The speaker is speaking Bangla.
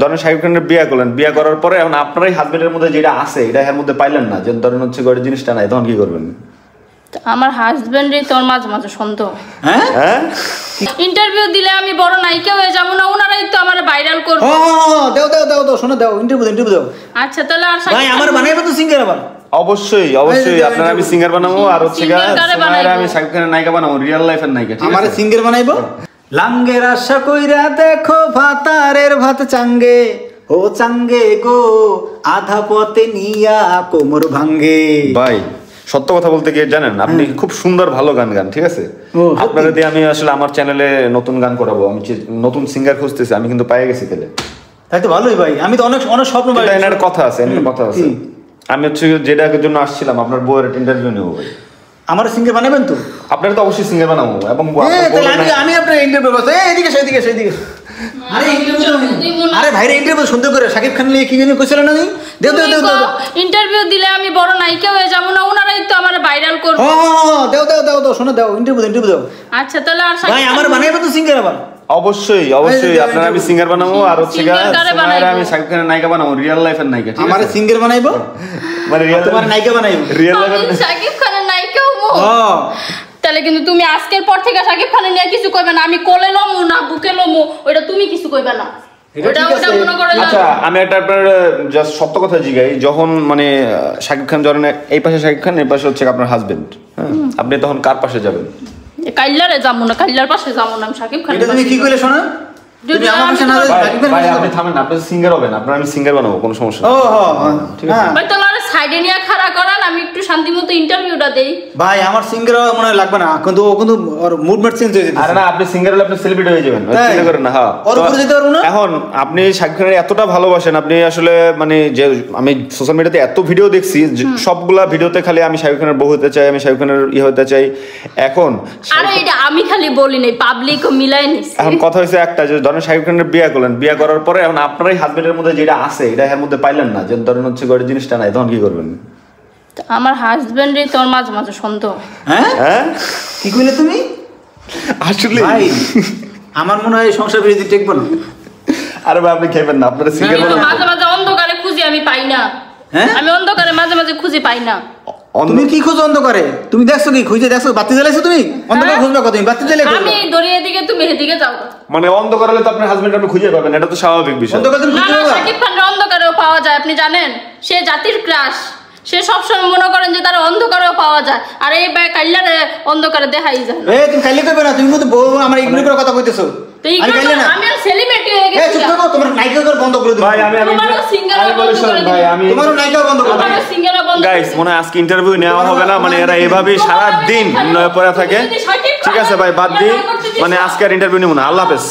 ধরেন শাকিব খানের বিয়ে করলেন, বিয়ে করার পরে এখন আপনারই হাজবেন্ডের মধ্যে যেটা আছে এটা এর মধ্যে পাইলেন না, যে ধরেন হচ্ছে গড়ে জিনিসটা নাই, তখন কি করবেন? আমার হাজবেন্ডই তোর মাঝে মাঝে সন্দেহ। হ্যাঁ ইন্টারভিউ দিলে আমি বড় নায়িকা হয়ে যাবো না, ওনারাই তো আমার ভাইরাল করবে। দাও দাও দাও দাও, শোনো দাও, ইন্টারভিউ দাও। আচ্ছা তাহলে আর ভাই আমার বানাইবো তো সিঙ্গার আবার। অবশ্যই অবশ্যই আপনারা আমি সিঙ্গার বানাবো, আর হচ্ছে আমি শাকিব খানের নায়িকা বানাবো, রিয়েল লাইফের নায়িকা। ঠিক আছে, আমারে সিঙ্গার বানাইবো। লাঙ্গের আশা কইরা দেখো ভাতারের ভাত চাঙ্গে, ও চাঙ্গে গো আধা পথে নিয়া কোমর ভাঙ্গে। ভাই সত্য কথা বলতে কি জানেন, আপনি খুব সুন্দর ভালো গান গান, ঠিক আছে? আপনারা দিয়ে আমি আসলে আমার চ্যানেলে নতুন গান করাবো, আমি নতুন সিঙ্গার খুঁজতেছি, আমি কিন্তু পেয়ে গেছি। তাহলে তাই তো ভালোই ভাই, আমি তো অনেক অনেক স্বপ্ন পাই। এনার কথা আছে, এনার কথা আছে। আমি হচ্ছে যেটার জন্য আসছিলাম আপনার বউয়ের ইন্টারভিউ নেবো। ভাই আমার সিঙ্গার বানাবেন তো? আপনারা তো অবশ্যই সিঙ্গার বানাবো, এবং আমি আপনার ইন্টারভিউ বলছি এইদিকে সেদিকে সেদিকে। আরে ভাইরে ইন্টারভিউ সুন্দর করে শাকিব খান নিয়ে কি জানি কইছিল না? দেও দেও দেও দাও। ইন্টারভিউ দিলে আমি বড় নায়িকা হয়ে যাবো না, ওনারাই তো আমার ভাইরাল করবে। দাও দাও দাও দাও, শোনো দাও, ইন্টারভিউ দাও। আচ্ছা তাহলে আর ভাই আমার বানাইবো তো সিঙ্গার আবার। অবশ্যই অবশ্যই আপনারা আমি সিঙ্গার বানাবো, আর হচ্ছে আমি শাকিব খানের নায়িকা বানাবো, রিয়েল লাইফের নায়িকা। ঠিক আছে, আমারে সিঙ্গার বানাইবো মানে তোমার নায়িকা বানাইবো, রিয়েল লাইফের শাকিব খানের নায়িকা হবো। তাহলে কিন্তু তুমি আজকের পর থেকে শাকিব খানের নিয়ে কিছু কইবে না, আমি কোলে লমু না বুকে লমু ওটা তুমি কিছু কইবে না। আচ্ছা আমি একটা আপনার জাস্ট সত্য কথা জিগাই, যখন মানে শাকিব খান ধরেন এই পাশে শাকিব খান, এই পাশে হচ্ছে আপনার হাজবেন্ড, হ্যাঁ, আপনি তখন কার পাশে যাবেন? কাইল্লারে যাবো না, কাইল্লার পাশে যাবো না, আমি শাকিব খান। এটা তুমি কি কইলে শোনা? তুমি আমার পাশে না যাও, শাকিব খান। ভাই আপনি থামেন না, আপনি সিঙ্গার হবেন, আপনার আমি সিঙ্গার বানাবো, কোনো সমস্যা নেই। ঠিক আছে ভাই তাহলে সাইডে নিয়ে খাড়া করান, আমি একটু শান্তিমতো ইন্টারভিউটা দেই। ভাই আমার সিঙ্গার মনে হয় লাগবে না, কিন্তু ও কিন্তু ওর মুভমেন্ট চেঞ্জ হয়ে যাবে। আরে না, আপনি সিঙ্গার হলে আপনি সেলিব্রিটি হয়ে যাবেন, চিন্তা করেন না। হ্যাঁ ওর উপরে যেতে পারবো না। এখন আপনি শাকিব খানের এতটা ভালোবাসেন, আপনি আসলে মানে যে আমি সোশ্যাল মিডিয়াতে এত ভিডিও দেখছি, সবগুলা ভিডিওতে খালি আমি শাকিব খানের বউ হতে চাই, আমি শাকিব খানের হতে চাই। এখন আরে এটা আমি খালি বলি নাই, পাবলিক মিলাই নিছে। এখন কথা হইছে একটা, যে ধরেন শাকিব খানের বিয়ে করলেন, বিয়ে করার পরে এখন আপনারই হাজবেন্ডের মধ্যে যেটা আছে এটা এর মধ্যে পাইলেন না, যে ধরেন হচ্ছে গড়ে জিনিসটা নাই, তখন কি করবেন? আমার হাজবেন্ডই তোর মাঝে মাঝে সন্দেহ। হ্যাঁ কি কইলে তুমি? আসলে ভাই আমার মনে হয় সংসার বিরোধী টেকবো না। আরে ভাই আপনি খাইবেন না, আপনার সিঙ্গার বানাবো। মাঝে মাঝে অন্ধকারে খুঁজি আমি পাই না। আমি অন্ধকারে মাঝে মাঝে খুঁজি পাই না। তুমি কি খোঁজো অন্ধকারে? তুমি দেখছো কি খুঁজে দেখছো? বাতি জ্বালাইছো তুমি? অন্ধকারে খুঁজবা কত? তুমি বাতি জ্বালাই খুঁজবা। আমি দড়ি এদিকে তুমি এদিকে যাও। মানে অন্ধকার হলে তো আপনার হাজবেন্ড আপনি খুঁজে পাবেন, এটা তো স্বাভাবিক বিষয়। অন্ধকারে তুমি খুঁজে পাবা? শাকিব খানের অন্ধকারেও পাওয়া যায়, আপনি জানেন? সে জাতির ক্রাশ, সে সবসময় মনে করেন যে তার অন্ধকারেও পাওয়া যায়, আর এই কাইল্লারে অন্ধকারে দেখাই যায় না। তুমি কাইলে কইবে না, তুমি কিন্তু আমার ইগনোর করে কথা কইতেছো। আমি কাইলে না, আমি সেলিব্রিটি হয়ে গেছি। চুপ থাকো, তোমার নায়িকা করে বন্ধ করে দিও। ভাই আমি তোমার নায়িকা বন্ধ করে দাও। গাইস মনে হয় আজকে ইন্টারভিউ নেওয়া হবে না, মানে এরা এভাবেই সারা দিন পড়ে থাকে। ঠিক আছে ভাই, বাদ দিই, মানে আজকে আর ইন্টারভিউ নেব না। আল্লাহ হাফেজ।